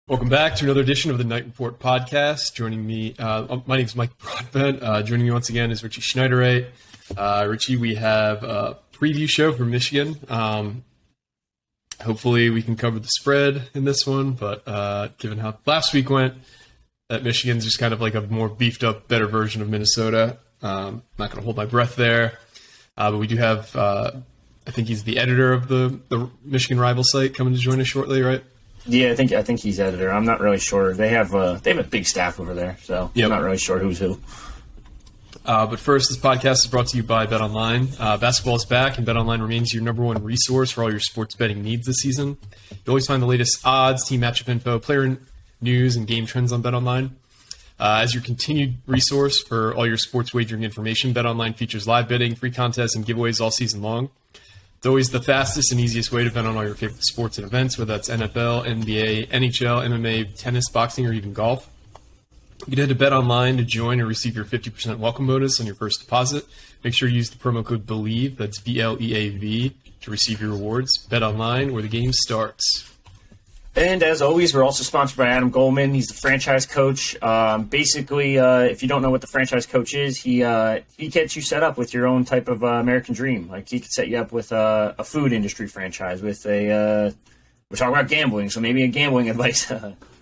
Welcome back to another edition of the Night Report podcast. Joining me, my name is Mike Broadbent. Joining me once again is Richie Schneiderite. Richie, we have a preview show for Michigan. Hopefully we can cover the spread in this one, but given how last week went, that Michigan's just kind of like a more beefed up, better version of Minnesota. Not going to hold my breath there. But we do have, I think he's the editor of the Michigan Rival site coming to join us shortly, right? Yeah, I think he's editor. I'm not really sure. They have a big staff over there, so yep. I'm not really sure who's who. But first, this podcast is brought to you by BetOnline. Basketball is back, and BetOnline remains your number one resource for all your sports betting needs this season. You always find the latest odds, team matchup info, player news, and game trends on BetOnline. As your continued resource for all your sports wagering information, BetOnline features live betting, free contests, and giveaways all season long. It's always the fastest and easiest way to bet on all your favorite sports and events, whether that's NFL, NBA, NHL, MMA, tennis, boxing, or even golf. You can head to BetOnline to join and receive your 50% welcome bonus on your first deposit. Make sure you use the promo code BELIEVE, that's BLEAV, to receive your rewards. BetOnline, where the game starts. And as always, we're also sponsored by Adam Goldman. He's the franchise coach. Basically, if you don't know what the franchise coach is, he gets you set up with your own type of American dream. Like he could set you up with a food industry franchise, with we're talking about gambling, so maybe a gambling advice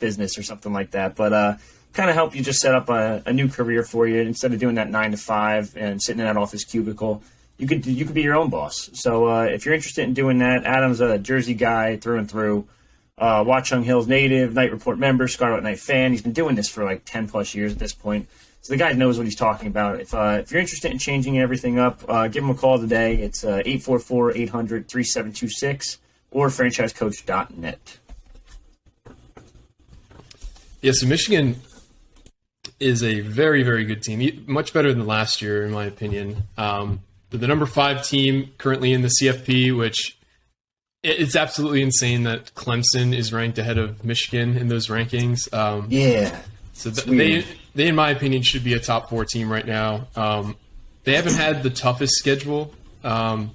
business or something like that. But kind of help you just set up a new career for you instead of doing that 9 to 5 and sitting in that office cubicle. You could be your own boss. So if you're interested in doing that, Adam's a Jersey guy through and through. Watchung Hills native, Night Report member, Scarlet Knight fan. He's been doing this for like 10 plus years at this point. So the guy knows what he's talking about. If you're interested in changing everything up, give him a call today. It's 844-800-3726 or franchisecoach.net. Yeah, so Michigan is a very, very good team. Much better than last year, in my opinion. They're the number 5 team currently in the CFP, which it's absolutely insane that Clemson is ranked ahead of Michigan in those rankings. So they, in my opinion, should be a top 4 team right now. They haven't had the toughest schedule, but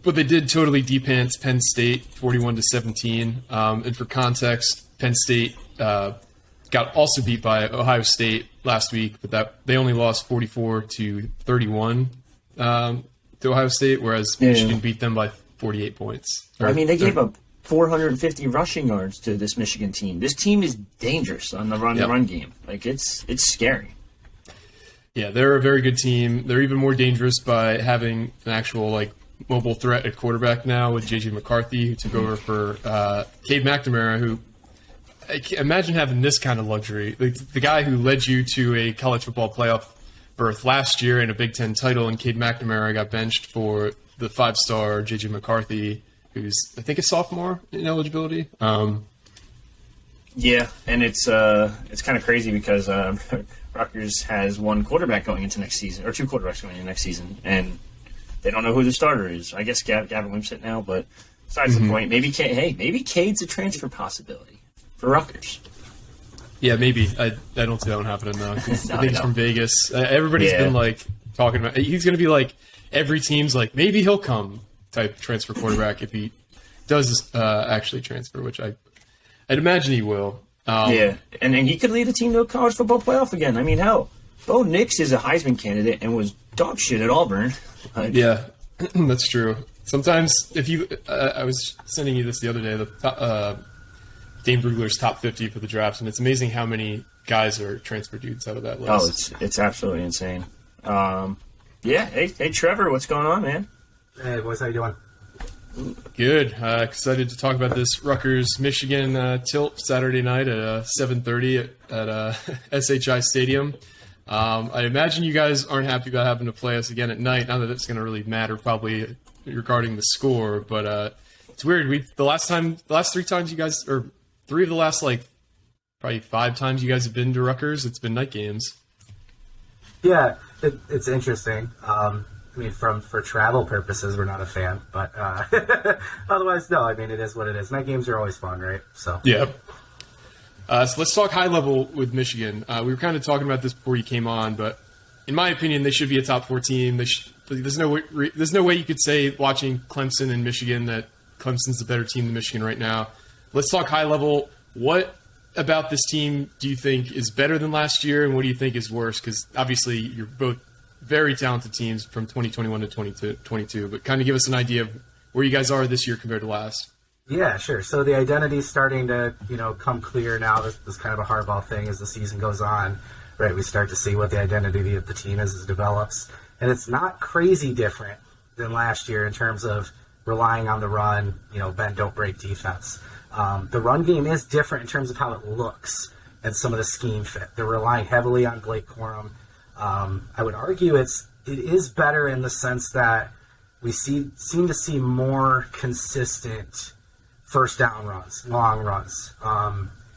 they did totally de-pants Penn State 41-17. And for context, Penn State got also beat by Ohio State last week, but they only lost 44-31 to Ohio State, whereas Michigan beat them by 48 points. They gave up 450 rushing yards to this Michigan team. This team is dangerous on the run game. Like it's scary. Yeah, they're a very good team. They're even more dangerous by having an actual mobile threat at quarterback now with J.J. McCarthy, who took over for Cade McNamara, who imagine having this kind of luxury. The guy who led you to a college football playoff berth last year and a Big Ten title, and Cade McNamara got benched for the 5-star J.J. McCarthy, who's, I think, a sophomore in eligibility. Yeah, and it's kind of crazy because Rutgers has one quarterback going into next season, or 2 quarterbacks going into next season, and they don't know who the starter is. I guess Gavin Wimsatt now, but besides the point, maybe Cade's a transfer possibility for Rutgers. Yeah, maybe. I don't see that one happening, though. I think he's from Vegas. Everybody's been, talking about – he's going to be, every team's maybe he'll come type transfer quarterback if he does actually transfer, which I'd imagine he will. And he could lead a team to a college football playoff again. I mean, hell, Bo Nix is a Heisman candidate and was dog shit at Auburn. Yeah, that's true. Sometimes if you I was sending you this the other day, the Dane Brugler's top 50 for the drafts, and it's amazing how many guys are transfer dudes out of that list. Oh, it's absolutely insane. Yeah, hey Trevor, what's going on, man? Hey boys, how you doing? Good. Excited to talk about this Rutgers Michigan tilt Saturday night at 7:30 at SHI Stadium. I imagine you guys aren't happy about having to play us again at night. Not that it's going to really matter probably regarding the score, but it's weird. The last 3 times you guys, or 3 of the last probably 5 times you guys have been to Rutgers, it's been night games. Yeah, it's interesting. For travel purposes, we're not a fan, but otherwise, no. I mean, it is what it is. Night games are always fun, right? So yeah. So let's talk high level with Michigan. We were kind of talking about this before you came on, but in my opinion, they should be a top 4 team. There's no way you could say watching Clemson and Michigan that Clemson's a better team than Michigan right now. Let's talk high level. What about this team do you think is better than last year, and what do you think is worse? Because obviously you're both very talented teams from 2021 to 2022, but kind of give us an idea of where you guys are this year compared to last. Yeah, sure. So the identity's starting to, come clear now. This kind of a hardball thing as the season goes on, right? We start to see what the identity of the team is as it develops. And it's not crazy different than last year in terms of relying on the run, bend, don't break defense. The run game is different in terms of how it looks and some of the scheme fit. They're relying heavily on Blake Corum. I would argue it is better in the sense that we seem to see more consistent first down runs, long runs,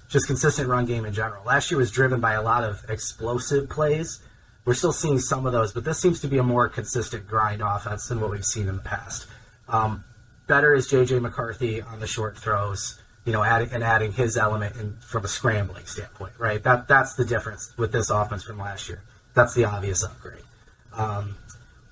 just consistent run game in general. Last year was driven by a lot of explosive plays. We're still seeing some of those, but this seems to be a more consistent grind offense than what we've seen in the past. Better is J.J. McCarthy on the short throws, adding his element from a scrambling standpoint, right? That's the difference with this offense from last year. That's the obvious upgrade.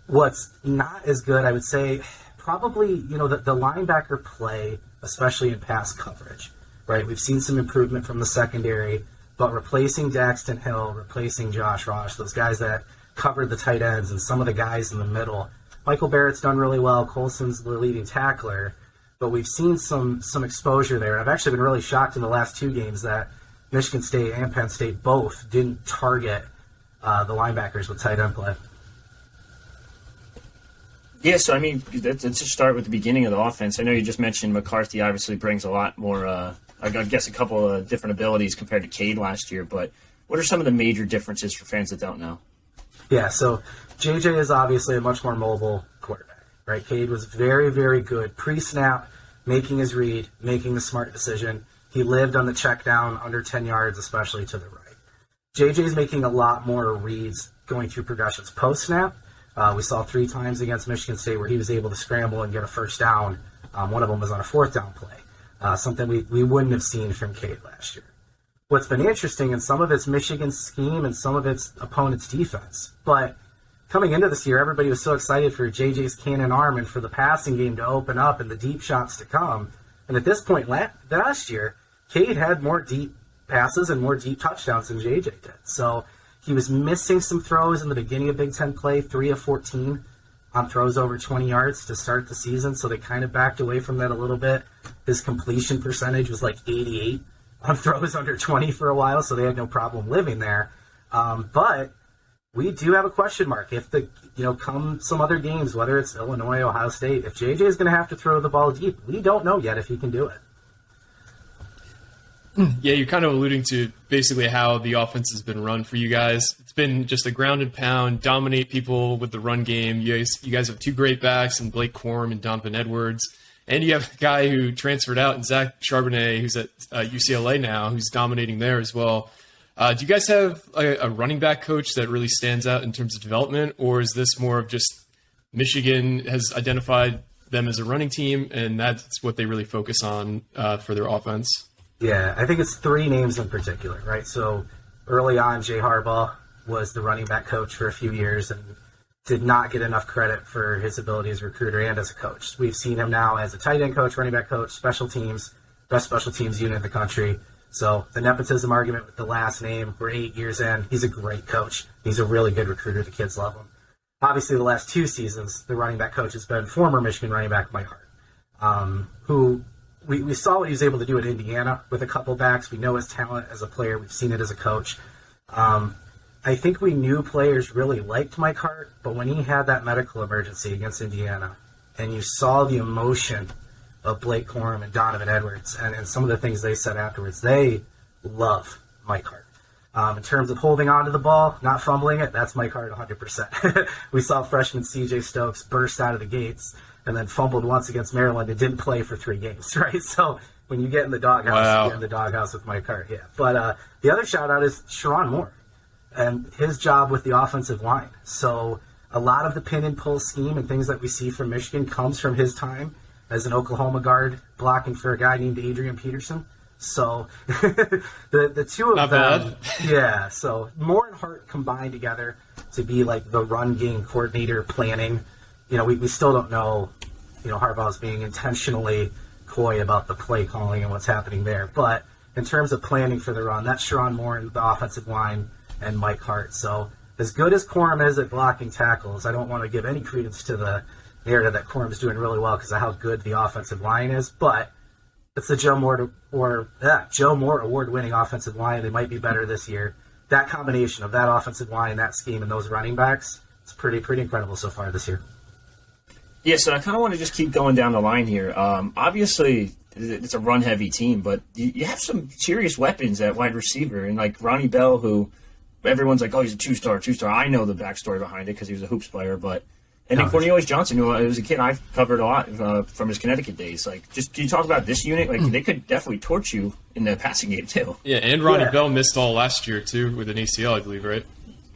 What's not as good, I would say, probably, the linebacker play, especially in pass coverage, right? We've seen some improvement from the secondary, but replacing Daxton Hill, replacing Josh Ross, those guys that covered the tight ends and some of the guys in the middle, Michael Barrett's done really well. Colson's the leading tackler, but we've seen some exposure there. I've actually been really shocked in the last two games that Michigan State and Penn State both didn't target the linebackers with tight end play. Yeah, so let's just start with the beginning of the offense. I know you just mentioned McCarthy obviously brings a lot more, I guess a couple of different abilities compared to Cade last year, but what are some of the major differences for fans that don't know? Yeah, so JJ is obviously a much more mobile quarterback, right? Cade was very, very good pre-snap, making his read, making the smart decision. He lived on the check down under 10 yards, especially to the right. JJ's making a lot more reads going through progressions post-snap. We saw 3 times against Michigan State where he was able to scramble and get a first down. One of them was on a 4th down play, something we wouldn't have seen from Cade last year. What's been interesting, and some of it's Michigan's scheme and some of it's opponent's defense. But coming into this year, everybody was so excited for JJ's cannon arm and for the passing game to open up and the deep shots to come. And at this point last year, Cade had more deep passes and more deep touchdowns than JJ did. So he was missing some throws in the beginning of Big Ten play, 3 of 14 on throws over 20 yards to start the season. So they kind of backed away from that a little bit. His completion percentage was like 88 on throws under 20 for a while, so they had no problem living there. But we do have a question mark. If come some other games, whether it's Illinois, Ohio State, if JJ is going to have to throw the ball deep, we don't know yet if he can do it. Yeah, you're kind of alluding to basically how the offense has been run for you guys. It's been just a ground and pound, dominate people with the run game. You guys have 2 great backs in Blake Corum and Donovan Edwards. And you have a guy who transferred out, and Zach Charbonnet, who's at UCLA now, who's dominating there as well. Do you guys have a running back coach that really stands out in terms of development, or is this more of just Michigan has identified them as a running team, and that's what they really focus on for their offense? Yeah, I think it's 3 names in particular, right? So early on, Jay Harbaugh was the running back coach for a few years and did not get enough credit for his ability as a recruiter and as a coach. We've seen him now as a tight end coach, running back coach, special teams, best special teams unit in the country. So the nepotism argument with the last name, we're 8 years in. He's a great coach. He's a really good recruiter. The kids love him. Obviously, the last 2 seasons, the running back coach has been former Michigan running back Mike Hart, who we saw what he was able to do at Indiana with a couple backs. We know his talent as a player. We've seen it as a coach. I think we knew players really liked Mike Hart, but when he had that medical emergency against Indiana and you saw the emotion of Blake Corum and Donovan Edwards and some of the things they said afterwards, they love Mike Hart. In terms of holding on to the ball, not fumbling it, that's Mike Hart 100%. We saw freshman C.J. Stokes burst out of the gates and then fumbled once against Maryland and didn't play for 3 games, right? So when you get in the doghouse, wow. You get in the doghouse with Mike Hart, yeah. But the other shout-out is Sharon Moore and his job with the offensive line. So a lot of the pin and pull scheme and things that we see from Michigan comes from his time as an Oklahoma guard blocking for a guy named Adrian Peterson. So the 2 of Not them, bad. yeah. So Moore and Hart combined together to be like the run game coordinator planning. We still don't know, Harbaugh's being intentionally coy about the play calling and what's happening there. But in terms of planning for the run, that's Sharon Moore in the offensive line and Mike Hart. So as good as Quorum is at blocking tackles, I don't want to give any credence to the narrative that Quorum is doing really well because of how good the offensive line is, but it's the Joe Moore award-winning offensive line. They might be better this year. That combination of that offensive line, that scheme, and those running backs, it's pretty incredible so far this year. Yeah, so I kind of want to just keep going down the line here. Obviously, it's a run-heavy team, but you have some serious weapons at wide receiver, and like Ronnie Bell, who everyone's like, oh, he's a two-star. I know the backstory behind it because he was a hoops player, but and then Cornelius Johnson, who was a kid I've covered a lot from his Connecticut days. Like, just can you talk about this unit? Like, they could definitely torch you in the passing game too. Yeah, and Ronnie Bell missed all last year too with an ACL, I believe, right?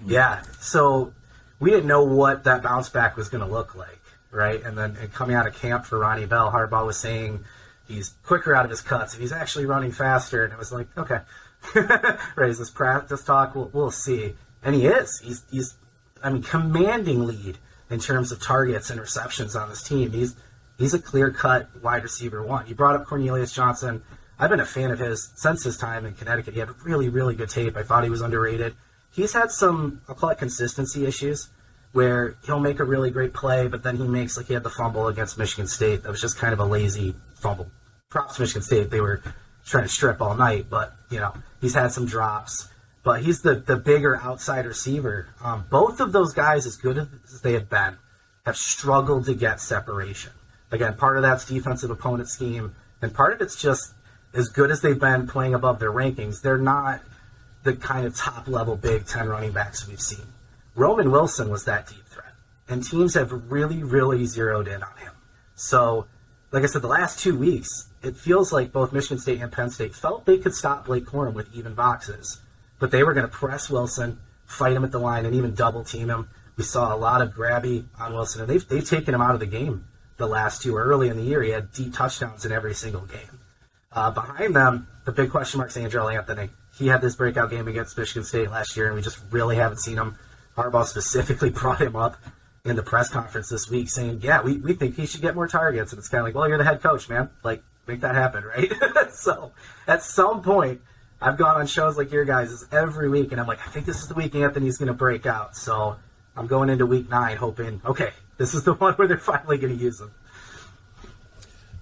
Yeah. So we didn't know what that bounce back was going to look like, right? And then coming out of camp for Ronnie Bell, Harbaugh was saying he's quicker out of his cuts and he's actually running faster. And it was like, okay, right? Is this practice talk? We'll see. And he is. He's commanding lead in terms of targets and receptions on this team. He's a clear-cut wide receiver one. You brought up Cornelius Johnson. I've been a fan of his since his time in Connecticut. He had really, really good tape. I thought he was underrated. He's had some, I'll call it consistency issues, where he'll make a really great play, but then he makes, like he had the fumble against Michigan State. That was just kind of a lazy fumble. Props to Michigan State. They were trying to strip all night, but, he's had some drops. But he's the bigger outside receiver. Both of those guys, as good as they have been, have struggled to get separation. Again, part of that's defensive opponent scheme, and part of it's just as good as they've been playing above their rankings. They're not the kind of top-level Big Ten running backs we've seen. Roman Wilson was that deep threat, and teams have really, really zeroed in on him. So, like I said, the last 2 weeks, it feels like both Michigan State and Penn State felt they could stop Blake Corum with even boxes. But they were going to press Wilson, fight him at the line, and even double-team him. We saw a lot of grabby on Wilson, and they've taken him out of the game the last two. Early in the year, he had deep touchdowns in every single game. Behind them, the big question mark is Andrell Anthony. He had this breakout game against Michigan State last year, and we just really haven't seen him. Harbaugh specifically brought him up in the press conference this week saying, yeah, we think he should get more targets. And it's kind of like, well, you're the head coach, man. Like, make that happen, right? So at some point, I've gone on shows like your guys' every week, and I'm like, I think this is the week Anthony's going to break out. So I'm going into week 9 hoping, okay, this is the one where they're finally going to use him.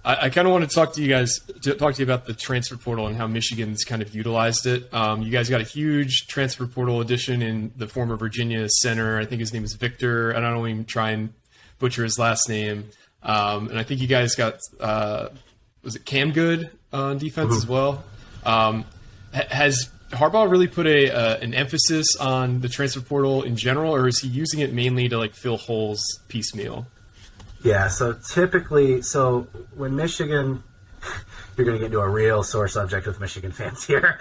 I kind of want to talk to you about the transfer portal and how Michigan's kind of utilized it. You guys got a huge transfer portal addition in the former Virginia center. I think his name is Victor. I don't even try and butcher his last name. And I think you guys got, was it Cam Good on defense as well? Has Harbaugh really put an emphasis on the transfer portal in general, or is he using it mainly to like fill holes piecemeal? Yeah, so typically, when Michigan, you're going to get into a real sore subject with Michigan fans here.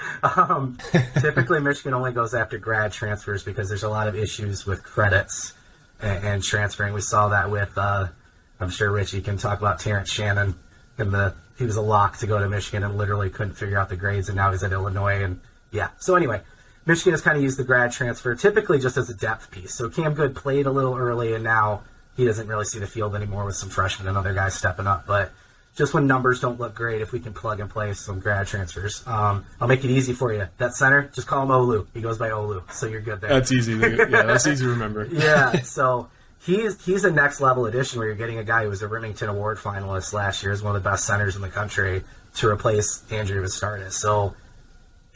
Typically, Michigan only goes after grad transfers because there's a lot of issues with credits and transferring. We saw that with, I'm sure Richie can talk about Terrence Shannon. He was a lock to go to Michigan and literally couldn't figure out the grades, and now he's at Illinois. And yeah, so anyway, Michigan has kind of used the grad transfer typically just as a depth piece. So Cam Good played a little early, and now he doesn't really see the field anymore with some freshmen and other guys stepping up. But just when numbers don't look great, if we can plug and play some grad transfers. I'll make it easy for you. That center, just call him Olu. He goes by Olu, so you're good there. That's easy. Yeah, that's easy to remember. Yeah, so he's a next-level addition where you're getting a guy who was a Remington Award finalist last year, is one of the best centers in the country, to replace Andrew Vistardis. So,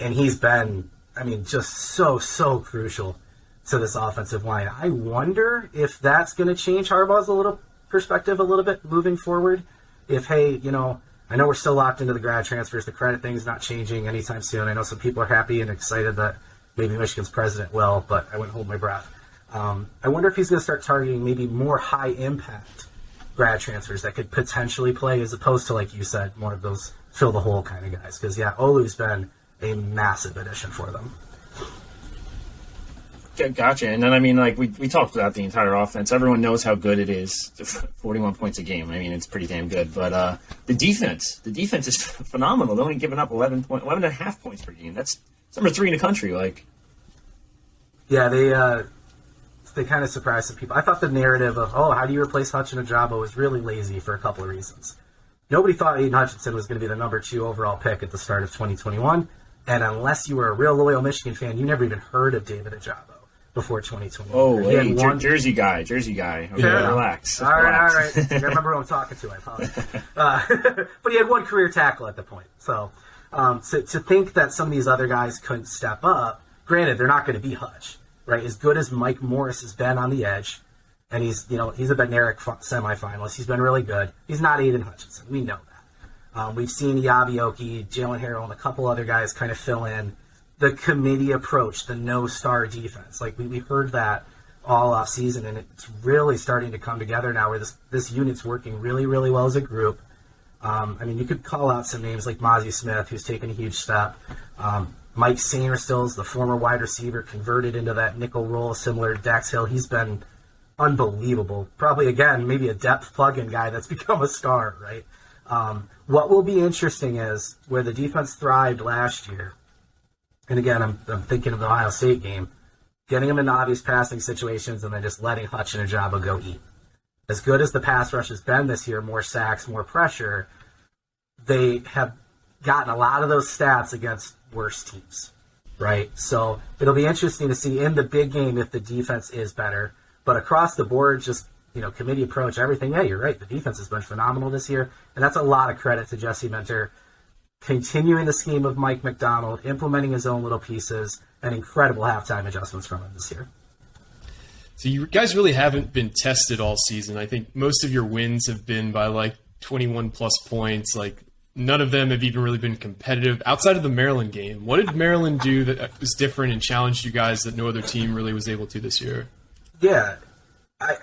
and he's been, just so crucial to this offensive line. I wonder if that's going to change Harbaugh's perspective a little bit moving forward. If, hey, I know we're still locked into the grad transfers. The credit thing's not changing anytime soon. I know some people are happy and excited that maybe Michigan's president will, but I wouldn't hold my breath. I wonder if he's going to start targeting maybe more high-impact grad transfers that could potentially play as opposed to, like you said, more of those fill-the-hole kind of guys. Because, yeah, Olu's been a massive addition for them. Gotcha. And then, we talked about the entire offense. Everyone knows how good it is. 41 points a game. It's pretty damn good. But the defense is phenomenal. They're only giving up 11.5 points per game. That's number 3 in the country. Yeah, they kind of surprised some people. I thought the narrative of, how do you replace Hutch and Ajabo was really lazy for a couple of reasons. Nobody thought Aiden Hutchinson was going to be the number 2 overall pick at the start of 2021. And unless you were a real loyal Michigan fan, you never even heard of David Ajabo before 2021. Oh, hey, Jersey guy. Okay, relax. All right. I remember who I'm talking to. I apologize. But he had one career tackle at the point. So to think that some of these other guys couldn't step up, granted, they're not going to be Hutch, right? As good as Mike Morris has been on the edge, and he's a Bednarik semifinalist. He's been really good. He's not Aiden Hutchinson. We know that. We've seen Yabioki, Jalen Harrell, and a couple other guys kind of fill in the committee approach, the no-star defense. Like, we heard that all off season, and it's really starting to come together now where this unit's working really, really well as a group. You could call out some names like Maize Smith, who's taken a huge step. Mike Sainristills, the former wide receiver, converted into that nickel role similar to Dax Hill. He's been unbelievable. Probably, again, maybe a depth plug-in guy that's become a star, right? What will be interesting is where the defense thrived last year, and again, I'm thinking of the Ohio State game, getting them in obvious passing situations and then just letting Hutch and Ajabo go eat. As good as the pass rush has been this year, more sacks, more pressure, they have gotten a lot of those stats against worse teams, right? So it'll be interesting to see in the big game if the defense is better. But across the board, just, committee approach, everything, yeah, you're right. The defense has been phenomenal this year, and that's a lot of credit to Jesse Minter, continuing the scheme of Mike McDonald, implementing his own little pieces, and incredible halftime adjustments from him this year. So you guys really haven't been tested all season. I think most of your wins have been by like 21 plus points. Like, none of them have even really been competitive outside of the Maryland game. What did Maryland do that was different and challenged you guys that no other team really was able to this year? Yeah, I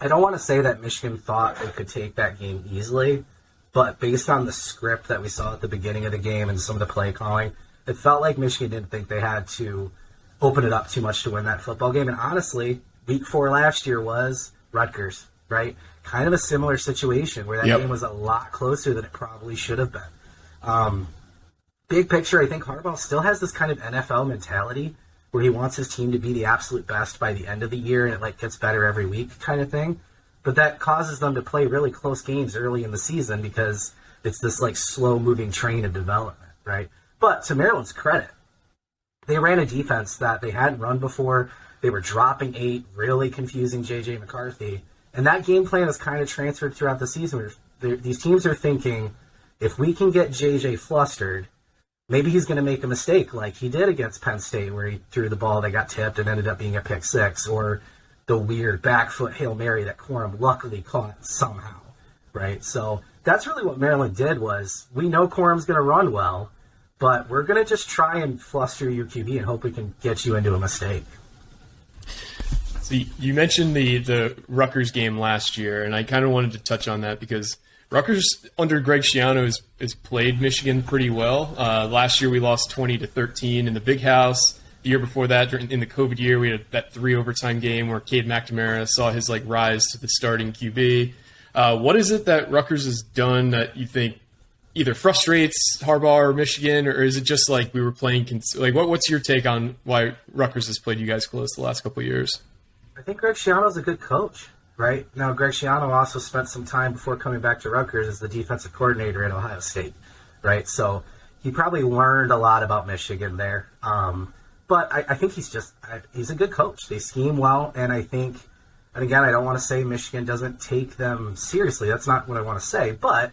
don't want to say that Michigan thought they could take that game easily, but based on the script that we saw at the beginning of the game and some of the play calling, it felt like Michigan didn't think they had to open it up too much to win that football game. And honestly, week 4 last year was Rutgers, right? Kind of a similar situation where that game was a lot closer than it probably should have been. Big picture, I think Harbaugh still has this kind of NFL mentality where he wants his team to be the absolute best by the end of the year, and it gets better every week kind of thing. But that causes them to play really close games early in the season because it's this slow-moving train of development, right? But to Maryland's credit, they ran a defense that they hadn't run before. They were dropping 8, really confusing J.J. McCarthy. And that game plan is kind of transferred throughout the season. These teams are thinking, if we can get J.J. flustered, maybe he's going to make a mistake like he did against Penn State where he threw the ball that got tipped and ended up being a pick 6, or the weird back foot Hail Mary that Corum luckily caught somehow, right? So that's really what Maryland did was, we know Corum's going to run well, but we're going to just try and fluster your QB and hope we can get you into a mistake. So you mentioned the Rutgers game last year, and I kind of wanted to touch on that because Rutgers under Greg Schiano has played Michigan pretty well. Last year we lost 20-13 in the Big House. The year before that, in the COVID year, we had that 3 overtime game where Cade McNamara saw his rise to the starting QB. What is it that Rutgers has done that you think either frustrates Harbaugh or Michigan, or is it just we were playing? What's your take on why Rutgers has played you guys close the last couple of years? I think Greg Schiano's a good coach, right? Now, Greg Schiano also spent some time before coming back to Rutgers as the defensive coordinator at Ohio State, right? So he probably learned a lot about Michigan there. But I think he's a good coach. They scheme well, and I think, and again, I don't want to say Michigan doesn't take them seriously. That's not what I want to say, but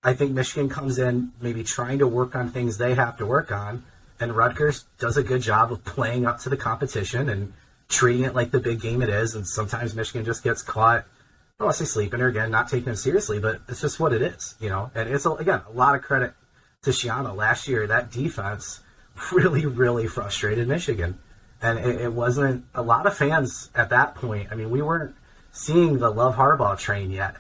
I think Michigan comes in maybe trying to work on things they have to work on, and Rutgers does a good job of playing up to the competition and treating it like the big game it is, and sometimes Michigan just gets caught, I don't want to say sleeping or, again, not taking them seriously, but it's just what it is, And it's, again, a lot of credit to Schiano. Last year, that defense really, really frustrated Michigan. And it wasn't a lot of fans at that point. I mean, we weren't seeing the Love Harbaugh train yet.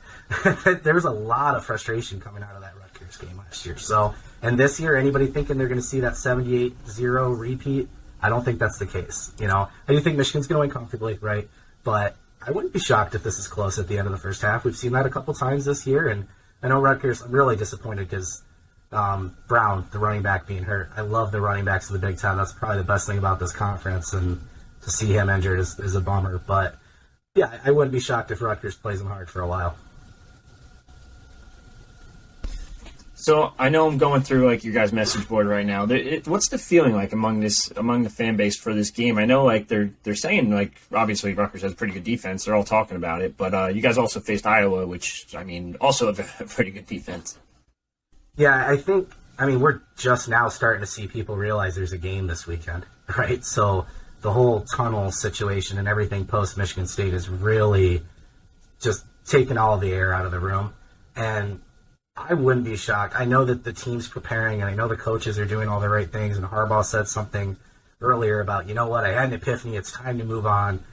There was a lot of frustration coming out of that Rutgers game last year. So, and this year, anybody thinking they're going to see that 78-0 repeat, I don't think that's the case. I do think Michigan's going to win comfortably, right? But I wouldn't be shocked if this is close at the end of the first half. We've seen that a couple times this year, and I know Rutgers, I'm really disappointed because Brown, the running back, being hurt. I love the running backs of the Big Ten. That's probably the best thing about this conference, and to see him injured is a bummer. But, yeah, I wouldn't be shocked if Rutgers plays him hard for a while. So I know I'm going through like your guys' message board right now. What's the feeling like among the fan base for this game? I know like they're saying like obviously Rutgers has pretty good defense. They're all talking about it, but you guys also faced Iowa, which I mean also have a pretty good defense. Yeah, I mean we're just now starting to see people realize there's a game this weekend, right? So the whole tunnel situation and everything post Michigan State is really just taking all the air out of the room, and I wouldn't be shocked. I know that the team's preparing, and I know the coaches are doing all the right things, and Harbaugh said something earlier about, you know what, I had an epiphany, it's time to move on.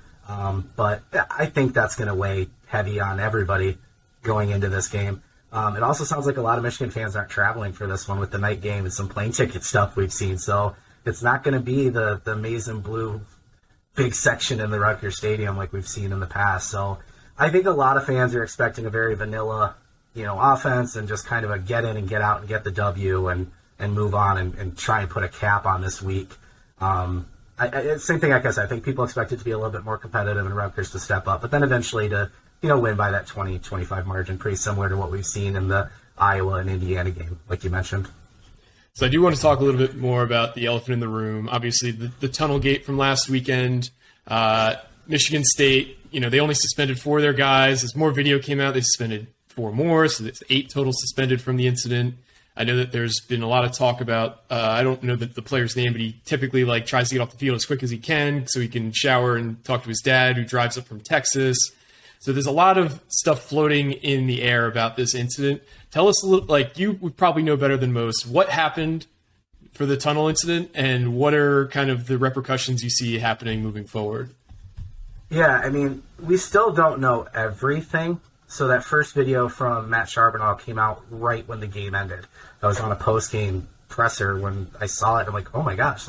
But I think that's going to weigh heavy on everybody going into this game. It also sounds like a lot of Michigan fans aren't traveling for this one with the night game and some plane ticket stuff we've seen. So it's not going to be the Maize and blue big section in the Rutgers Stadium like we've seen in the past. So I think a lot of fans are expecting a very vanilla offense and just kind of a get in and get out and get the W and move on and try and put a cap on this week. Same thing, I guess. I think people expect it to be a little bit more competitive and Rutgers to step up, but then eventually to, win by that 20-25 margin, pretty similar to what we've seen in the Iowa and Indiana game, like you mentioned. So I do want to talk a little bit more about the elephant in the room. Obviously, the tunnel gate from last weekend, Michigan State, they only suspended 4 of their guys. As more video came out, they suspended 4 more, so that's 8 total suspended from the incident. I know that there's been a lot of talk about, I don't know the player's name, but he typically tries to get off the field as quick as he can so he can shower and talk to his dad who drives up from Texas. So there's a lot of stuff floating in the air about this incident. Tell us a little, you would probably know better than most, what happened for the tunnel incident and what are kind of the repercussions you see happening moving forward? Yeah, I mean, we still don't know everything. So that first video from Matt Charbonneau came out right when the game ended. I was on a post-game presser when I saw it. I'm like, oh my gosh,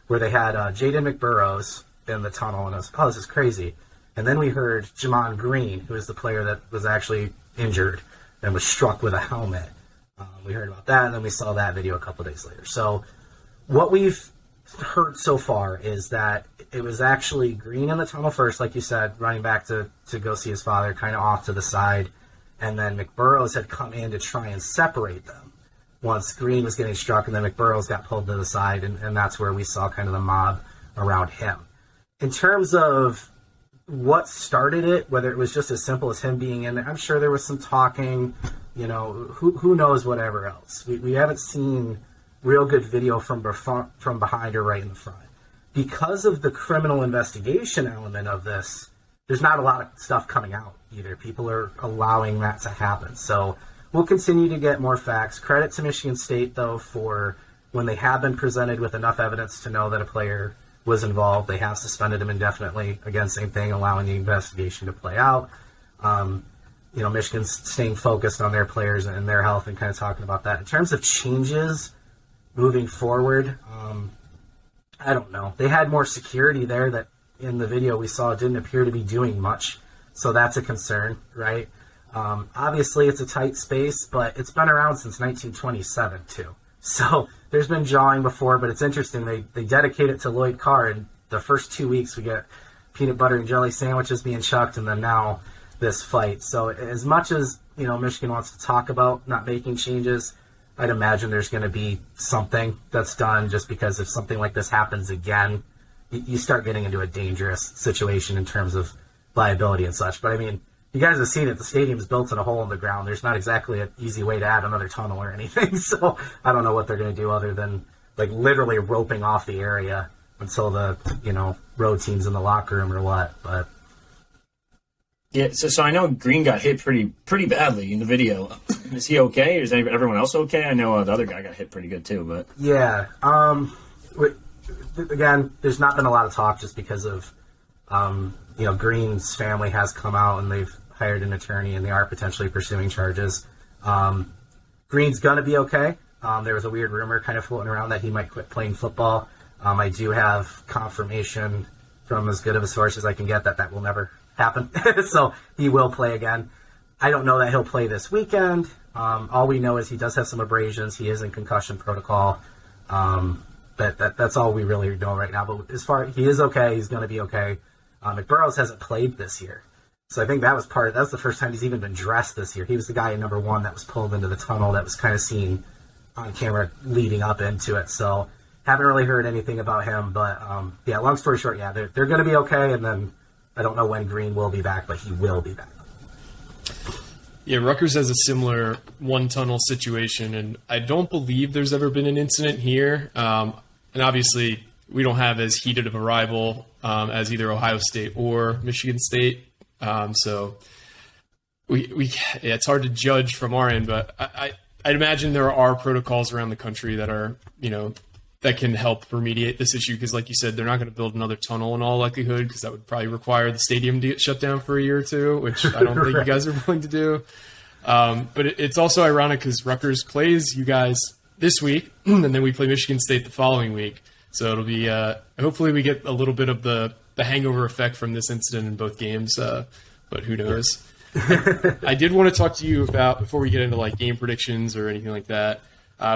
where they had Jaden McBurrows in the tunnel, and I was, this is crazy. And then we heard Jamon Green, who is the player that was actually injured and was struck with a helmet. We heard about that, and then we saw that video a couple days later. So what we've heard so far is that it was actually Green in the tunnel first, like you said, running back to go see his father, kind of off to the side. And then McBurrows had come in to try and separate them once Green was getting struck, and then McBurrows got pulled to the side, and that's where we saw kind of the mob around him. In terms of what started it, whether it was just as simple as him being in there, I'm sure there was some talking, who knows whatever else. We haven't seen real good video from behind or right in the front. Because of the criminal investigation element of this, there's not a lot of stuff coming out either. People are allowing that to happen. So we'll continue to get more facts. Credit to Michigan State, though, for when they have been presented with enough evidence to know that a player was involved, they have suspended him indefinitely. Again, same thing, allowing the investigation to play out. Michigan's staying focused on their players and their health and kind of talking about that. In terms of changes moving forward, I don't know. They had more security there that in the video we saw didn't appear to be doing much. So that's a concern, right? Obviously, it's a tight space, but it's been around since 1927, too. So there's been jawing before, but it's interesting. They dedicate it to Lloyd Carr, and the first 2 weeks we get peanut butter and jelly sandwiches being chucked, and then now this fight. So as much as Michigan wants to talk about not making changes, I'd imagine there's going to be something that's done, just because if something like this happens again, you start getting into a dangerous situation in terms of liability and such. But I mean, you guys have seen it. The stadium's built in a hole in the ground. There's not exactly an easy way to add another tunnel or anything. So I don't know what they're going to do other than literally roping off the area until the road team's in the locker room or what. But yeah, so I know Green got hit pretty badly in the video. Is he okay? Is everyone else okay? I know the other guy got hit pretty good too, but yeah. Again, there's not been a lot of talk just because of Green's family has come out and they've hired an attorney and they are potentially pursuing charges. Green's gonna be okay. There was a weird rumor kind of floating around that he might quit playing football. I do have confirmation from as good of a source as I can get that will never happen. So he will play again. I don't know that he'll play this weekend. All we know is he does have some abrasions. He is in concussion protocol. But that's all we really know right now. But as far he is okay, he's going to be okay. McBurrows hasn't played this year. So I think that was that's the first time he's even been dressed this year. He was the guy in number 1 that was pulled into the tunnel that was kind of seen on camera leading up into it. So haven't really heard anything about him. But, yeah, long story short, yeah, they're going to be okay. And then I don't know when Green will be back, but he will be back. Yeah, Rutgers has a similar one-tunnel situation, and I don't believe there's ever been an incident here. And obviously, we don't have as heated of a rival as either Ohio State or Michigan State. So it's hard to judge from our end, but I'd imagine there are protocols around the country that are, that can help remediate this issue. Because like you said, they're not going to build another tunnel in all likelihood, because that would probably require the stadium to get shut down for a year or two, which I don't think you guys are willing to do. But it's also ironic because Rutgers plays you guys this week, and then we play Michigan State the following week. So it'll be, hopefully we get a little bit of the hangover effect from this incident in both games, but who knows. I did want to talk to you about, before we get into like game predictions or anything like that,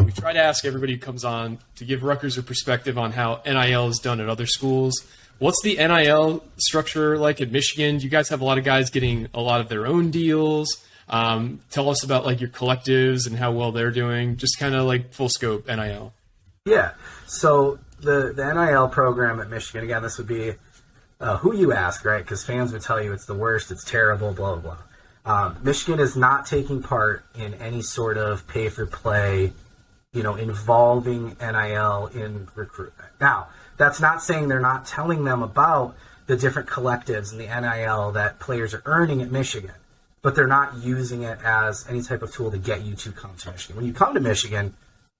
we try to ask everybody who comes on to give Rutgers a perspective on how NIL is done at other schools. What's the NIL structure like at Michigan? Do you guys have a lot of guys getting a lot of their own deals? Tell us about like your collectives and how well they're doing, just kind of like full scope NIL. Yeah. So the NIL program at Michigan, again, this would be who you ask, right? Because fans would tell you it's the worst, it's terrible, blah, blah, blah. Michigan is not taking part in any sort of pay-for-play, involving NIL in recruitment. Now, that's not saying they're not telling them about the different collectives and the NIL that players are earning at Michigan, but they're not using it as any type of tool to get you to come to Michigan. When you come to Michigan,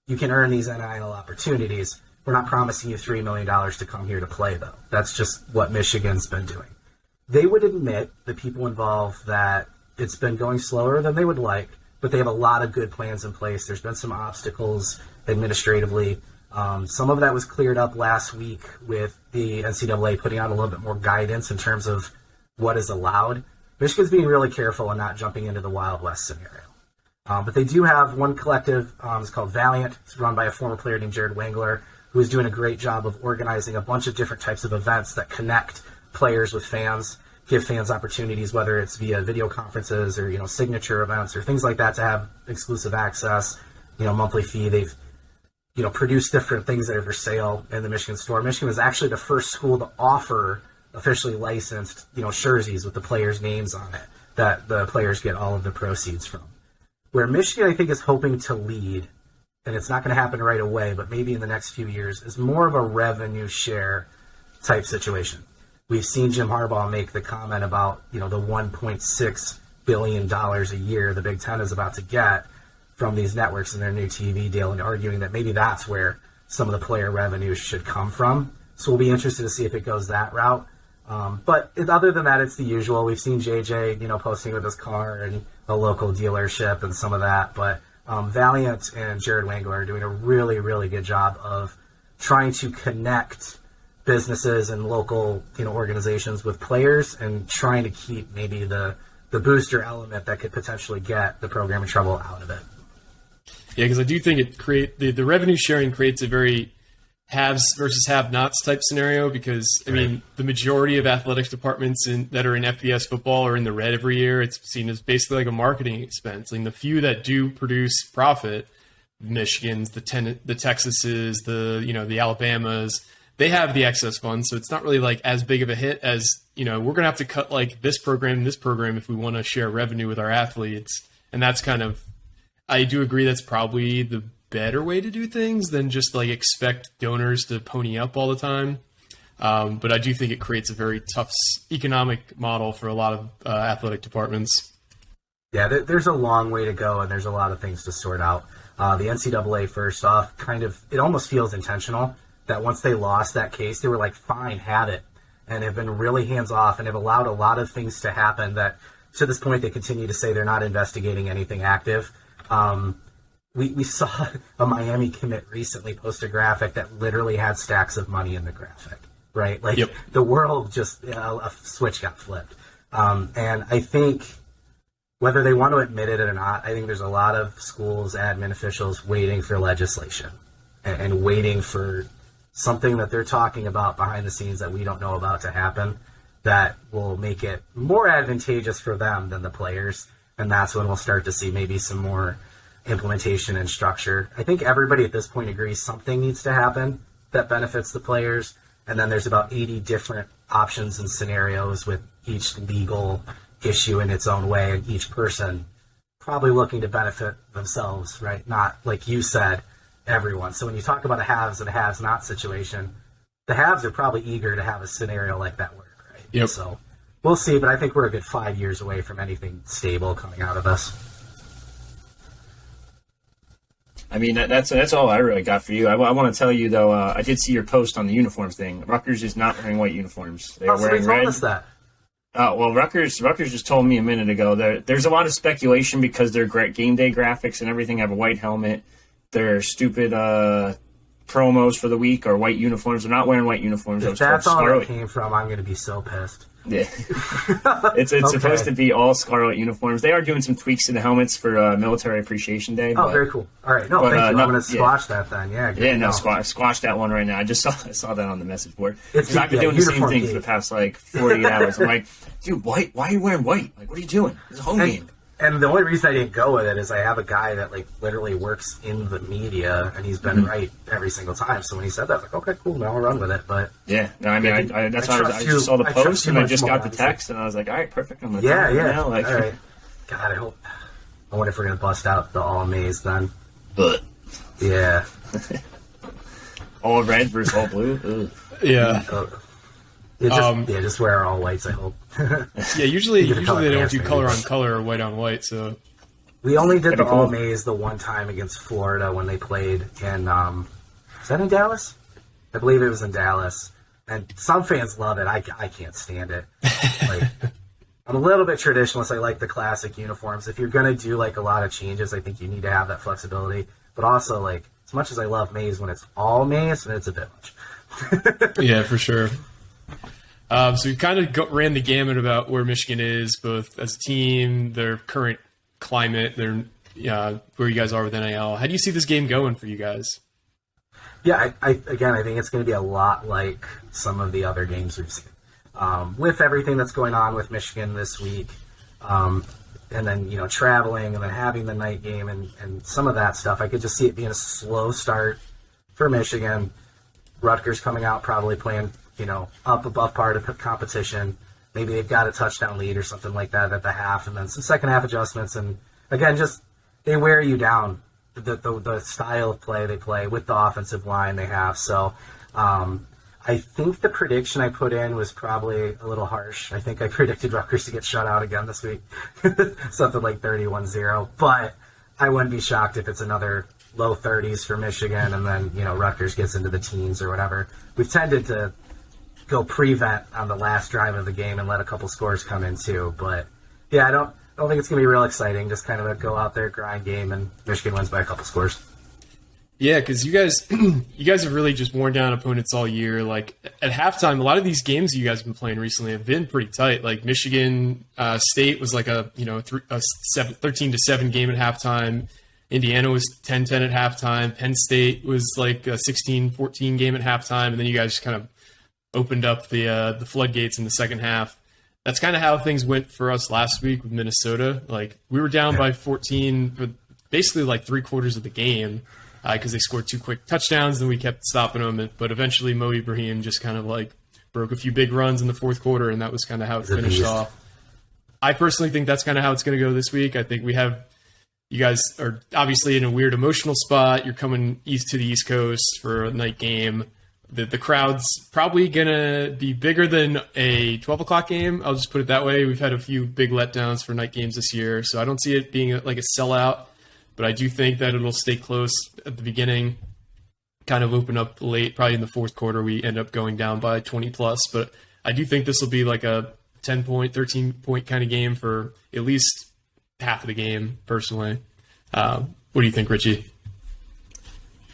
you can earn these NIL opportunities. We're not promising you $3 million to come here to play, though. That's just what Michigan's been doing. They would admit, the people involved, that it's been going slower than they would like, but they have a lot of good plans in place. There's been some obstacles administratively. Some of that was cleared up last week with the NCAA putting out a little bit more guidance in terms of what is allowed. Michigan's being really careful and not jumping into the Wild West scenario. But they do have one collective. It's called Valiant. It's run by a former player named Jared Wangler, who is doing a great job of organizing a bunch of different types of events that connect players with fans, give fans opportunities, whether it's via video conferences or, signature events or things like that, to have exclusive access, monthly fee. They've, produced different things that are for sale in the Michigan store. Michigan was actually the first school to offer officially licensed, jerseys with the players' names on it that the players get all of the proceeds from. Where Michigan, I think, is hoping to lead, and it's not going to happen right away, but maybe in the next few years, is more of a revenue share type situation. We've seen Jim Harbaugh make the comment about, the $1.6 billion a year the Big Ten is about to get from these networks in their new TV deal, and arguing that maybe that's where some of the player revenue should come from. So we'll be interested to see if it goes that route. But other than that, it's the usual. We've seen JJ, posting with his car and a local dealership and some of that, but Valiant and Jared Wangler are doing a really, really good job of trying to connect businesses and local, organizations with players, and trying to keep maybe the booster element that could potentially get the program in trouble out of it. Yeah, because I do think the revenue sharing creates a very haves versus have-nots type scenario, because, the majority of athletics departments that are in FBS football are in the red every year. It's seen as basically like a marketing expense. The few that do produce profit, Michigans, the Texases, the Alabamas, they have the excess funds, so it's not really like as big of a hit as, we're going to have to cut like this program and this program if we want to share revenue with our athletes. And that's kind of, I do agree that's probably the better way to do things than just like expect donors to pony up all the time. But I do think it creates a very tough economic model for a lot of athletic departments. Yeah, there's a long way to go, and there's a lot of things to sort out. The NCAA, first off, it almost feels intentional that once they lost that case, they were like, fine, have it, and have been really hands-off and have allowed a lot of things to happen that, to this point, they continue to say they're not investigating anything active. We saw a Miami commit recently post a graphic that literally had stacks of money in the graphic, right? Like, yep. The world just, a switch got flipped. And I think, whether they want to admit it or not, I think there's a lot of schools, admin officials waiting for legislation and waiting for something that they're talking about behind the scenes that we don't know about to happen. that will make it more advantageous for them than the players. And that's when we'll start to see maybe some more implementation and structure. I think everybody at this point agrees something needs to happen that benefits the players. And then there's about 80 different options and scenarios with each legal issue in its own way, and each person probably looking to benefit themselves, right? Not, like you said, everyone. So when you talk about a haves and a haves-not situation, the haves are probably eager to have a scenario like that work, right? Yep. So we'll see, but I think we're a good 5 years away from anything stable coming out of this. I mean, that's all I really got for you. I want to tell you, though, I did see your post on the uniforms thing. Rutgers is not wearing white uniforms. They are wearing red. Us that. Well, Rutgers just told me a minute ago there's a lot of speculation because their game day graphics and everything have a white helmet. Their stupid promos for the week are white uniforms. They're not wearing white uniforms. If that's all it came from, I'm going to be so pissed. Yeah, it's okay. Supposed to be all Scarlet uniforms. They are doing some tweaks to the helmets for Military Appreciation Day. Oh, very cool. All right, thank you. I'm going to squash that then. Yeah, squash that one right now. I saw that on the message board. Because I've been doing the same thing for the past 48 hours. I'm like, dude, white? Why are you wearing white? Like, what are you doing? It's a home game. And the only reason I didn't go with it is I have a guy that literally works in the media, and he's been right every single time. So when he said that, I was like, okay, cool, now I'll run with it. But yeah, no, I mean, I just saw the post and I just got the text, and I was like, all right, perfect. I'm gonna now. Like, all right. God, I wonder if we're gonna bust out the all Maize then. But yeah, all red versus all blue. Ugh. Yeah. Just wear all whites, I hope. Yeah, usually they don't do color on color or white on white, so. We only did the all Maize the one time against Florida when they played in, is that in Dallas? I believe it was in Dallas. And some fans love it. I can't stand it. I'm a little bit traditionalist. I like the classic uniforms. If you're going to do a lot of changes, I think you need to have that flexibility. But also, as much as I love Maize, when it's all Maize, it's a bit much. Yeah, for sure. So we kind of ran the gamut about where Michigan is, both as a team, their current climate, where you guys are with NIL. How do you see this game going for you guys? Yeah, I think it's going to be a lot like some of the other games we've seen. With everything that's going on with Michigan this week, and then, traveling and then having the night game and some of that stuff, I could just see it being a slow start for Michigan. Rutgers coming out, probably playing up above part of the competition. Maybe they've got a touchdown lead or something like that at the half, and then some second half adjustments. And again, just they wear you down. The style of play they play with the offensive line they have. So I think the prediction I put in was probably a little harsh. I think I predicted Rutgers to get shut out again this week, something like 31-0. But I wouldn't be shocked if it's another low 30s for Michigan, and then Rutgers gets into the teens or whatever. We've tended to go prevent on the last drive of the game and let a couple scores come in too. But yeah, I don't think it's gonna be real exciting. Just kind of a go out there, grind game, and Michigan wins by a couple scores. Yeah, because you guys have really just worn down opponents all year. At halftime, a lot of these games you guys have been playing recently have been pretty tight. Michigan State was a 13-7 game at halftime. Indiana was 10-10 at halftime. Penn State was a 16-14 game at halftime, and then you guys just kind of opened up the floodgates in the second half. That's kind of how things went for us last week with Minnesota. We were down by 14 for basically three quarters of the game because they scored two quick touchdowns, and we kept stopping them. But eventually, Mo Ibrahim just kind of broke a few big runs in the fourth quarter, and that was kind of how it finished off. I personally think that's kind of how it's going to go this week. I think you guys are obviously in a weird emotional spot. You're coming to the East Coast for a night game. The crowd's probably going to be bigger than a 12 o'clock game. I'll just put it that way. We've had a few big letdowns for night games this year, so I don't see it being a sellout, but I do think that it'll stay close at the beginning, kind of open up late. Probably in the fourth quarter, we end up going down by 20+, but I do think this will be a 10-point, 13-point kind of game for at least half of the game, personally. What do you think, Richie?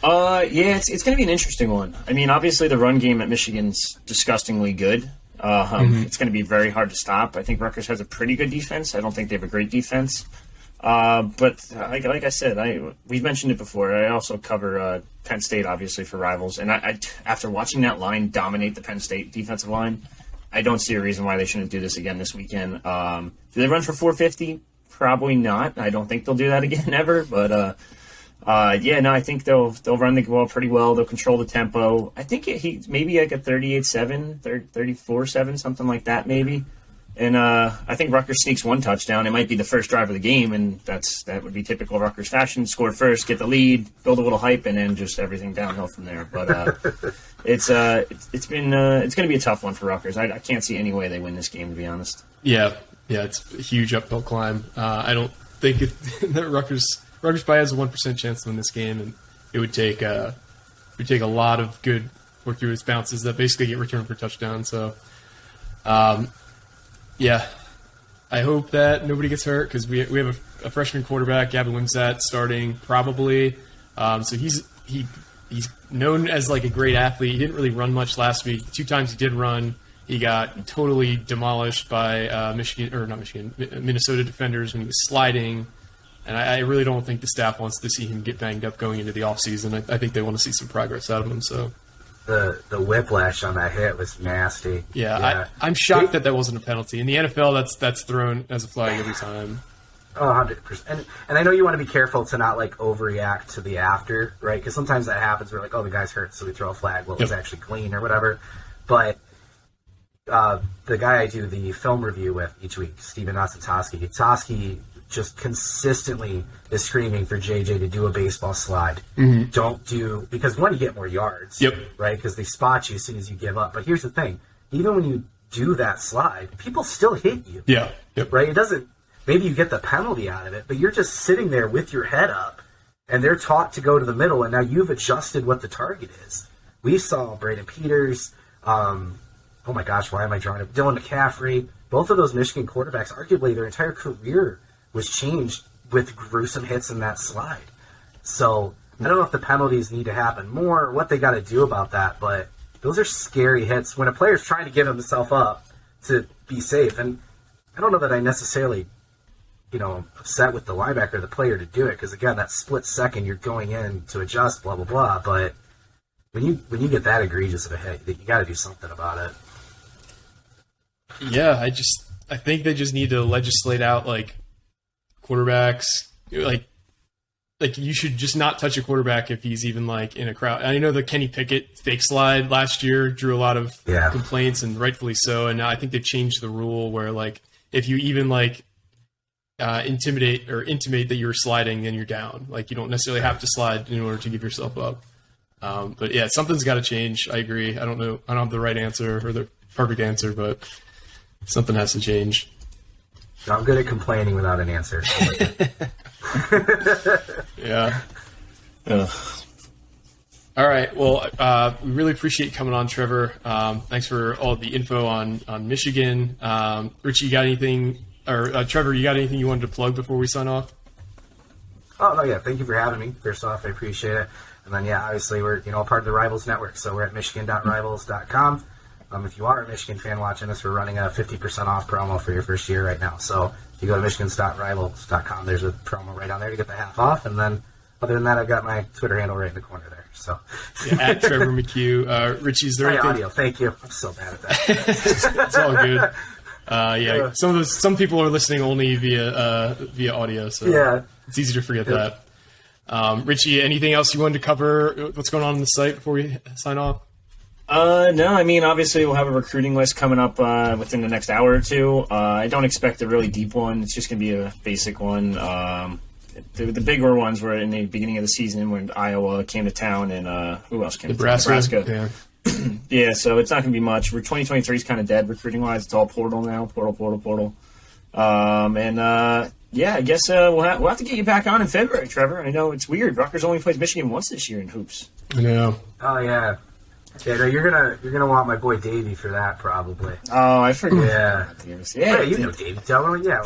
Yeah, it's going to be an interesting one. I mean, obviously the run game at Michigan's disgustingly good. It's going to be very hard to stop. I think Rutgers has a pretty good defense. I don't think they have a great defense. But like I said, we've mentioned it before. I also cover Penn State, obviously, for Rivals. And I after watching that line dominate the Penn State defensive line, I don't see a reason why they shouldn't do this again this weekend. Do they run for 450? Probably not. I don't think they'll do that again ever. But I think they'll run the ball pretty well. They'll control the tempo. I think he maybe like a 38-7, 34-7, something like that maybe. And I think Rutgers sneaks one touchdown. It might be the first drive of the game, and that would be typical Rutgers fashion. Score first, get the lead, build a little hype, and then just everything downhill from there. But it's going to be a tough one for Rutgers. I can't see any way they win this game, to be honest. Yeah, it's a huge uphill climb. I don't think that Rutgers probably has a 1% chance to win this game, and it would take a lot of good fortuitous bounces that basically get returned for touchdowns. So. Yeah, I hope that nobody gets hurt because we have a freshman quarterback, Gavin Wimsatt, starting probably. So he's known as like a great athlete. He didn't really run much last week. 2 times he did run. He got totally demolished by Minnesota defenders when he was sliding. And I really don't think the staff wants to see him get banged up going into the offseason. I think they want to see some progress out of him. So. The whiplash on that hit was nasty. Yeah. I'm shocked that wasn't a penalty. In the NFL, that's thrown as a flag every time. Oh, 100%. And I know you want to be careful to not like overreact to the after, right? Because sometimes that happens. We're like, oh, the guy's hurt, so we throw a flag. Well, it was actually clean or whatever. But the guy I do the film review with each week, Steven Toski just consistently is screaming for JJ to do a baseball slide. Mm-hmm. Because one, you get more yards, right? Because they spot you as soon as you give up. But here's the thing. Even when you do that slide, people still hit you. Yeah. Yep. Right? It doesn't, maybe you get the penalty out of it, but you're just sitting there with your head up and they're taught to go to the middle and now you've adjusted what the target is. We saw Braden Peters, oh my gosh, why am I drawing it? Dylan McCaffrey, both of those Michigan quarterbacks, arguably their entire career was changed with gruesome hits in that slide. So I don't know if the penalties need to happen more or what they got to do about that, but those are scary hits when a player's trying to give himself up to be safe. And I don't know that I necessarily, upset with the linebacker or the player to do it because, again, that split second you're going in to adjust, blah, blah, blah. But when you get that egregious of a hit, you got to do something about it. Yeah, I think they just need to legislate out, like, quarterbacks, like you should just not touch a quarterback if he's even like in a crowd. I know the Kenny Pickett fake slide last year drew a lot of complaints, and rightfully so. And now I think they've changed the rule where like if you even like intimidate or intimate that you're sliding, then you're down. Like you don't necessarily have to slide in order to give yourself up. But yeah, something's got to change. I agree. I don't know. I don't have the right answer or the perfect answer, but something has to change. I'm good at complaining without an answer. Yeah. All right. Well, we really appreciate you coming on, Trevor. Thanks for all the info on Michigan. Richie, you got anything, or Trevor, you got anything you wanted to plug before we sign off? Oh, no, yeah. Thank you for having me. First off, I appreciate it. And then, yeah, obviously we're, part of the Rivals Network, so we're at michigan.rivals.com. If you are a Michigan fan watching this, we're running a 50% off promo for your first year right now. So if you go to michigan.rivals.com, there's a promo right on there to get the half off. And then other than that, I've got my Twitter handle right in the corner there. So at Trevor McCue. Richie, is there anything? Audio. Thank you. I'm so bad at that. It's all good. Some people are listening only via audio, so it's easy to forget that. Richie, anything else you wanted to cover? What's going on the site before we sign off? No, I mean, obviously we'll have a recruiting list coming up within the next hour or two. I don't expect a really deep one. It's just going to be a basic one. The bigger ones were in the beginning of the season when Iowa came to town and who else came to town? Nebraska. Yeah, so it's not going to be much. 2023 is kind of dead recruiting-wise. It's all portal now, portal. I guess we'll have to get you back on in February, Trevor. I know it's weird. Rutgers only plays Michigan once this year in hoops. I know. Oh, yeah. Yeah, no, you're gonna want my boy Davey for that probably. Oh, I forget. Yeah, you know Davey. Tell him, yeah.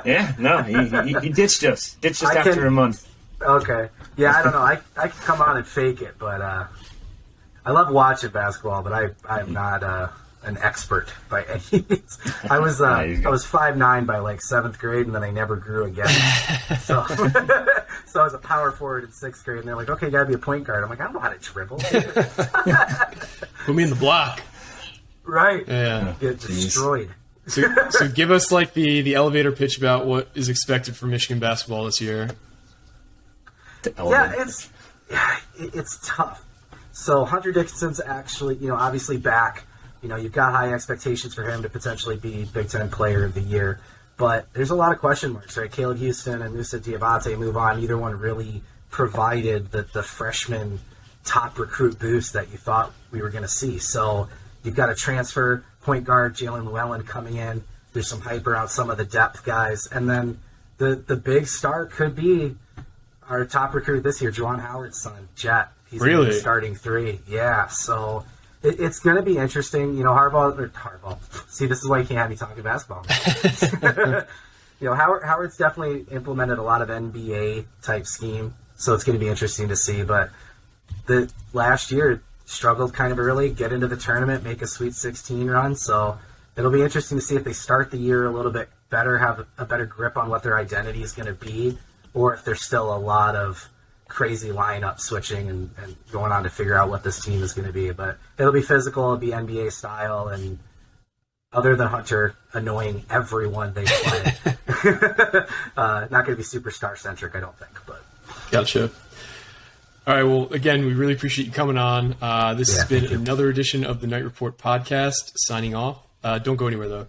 Yeah, no, he ditched us. After a month. Okay. Yeah, I don't know. I can come on and fake it, but I love watching basketball, but I'm not an expert by any means. I was 5'9" by like 7th grade, and then I never grew again. So I was a power forward in 6th grade, and they're like, "Okay, you gotta be a point guard." I'm like, "I don't know how to dribble." Put me in the block. Right. Yeah. Get destroyed. So give us like the elevator pitch about what is expected from Michigan basketball this year. Yeah, it's tough. So Hunter Dickinson's actually, obviously back. You've got high expectations for him to potentially be Big Ten Player of the Year. But there's a lot of question marks, right? Caleb Houston and Musa Diabate move on. Either one really provided the freshman top recruit boost that you thought we were going to see. So you've got a transfer point guard, Jalen Llewellyn, coming in. There's some hype around some of the depth guys. And then the big star could be our top recruit this year, Juwan Howard's son, Jet. He's Really? gonna be starting 3. Yeah, so it's going to be interesting. Harbaugh. See, this is why you can't have me talking basketball. Howard's definitely implemented a lot of NBA type scheme, so it's going to be interesting to see. But the last year struggled kind of early, get into the tournament, make a Sweet 16 run. So it'll be interesting to see if they start the year a little bit better, have a better grip on what their identity is going to be, or if there's still a lot of crazy lineup switching and going on to figure out what this team is going to be. But it'll be physical, it'll be NBA style, and other than Hunter annoying everyone they play, not going to be superstar centric, I don't think. But Gotcha. All right. Well, again, we really appreciate you coming on. This has been another edition of the Night Report podcast. Signing off. Don't go anywhere though.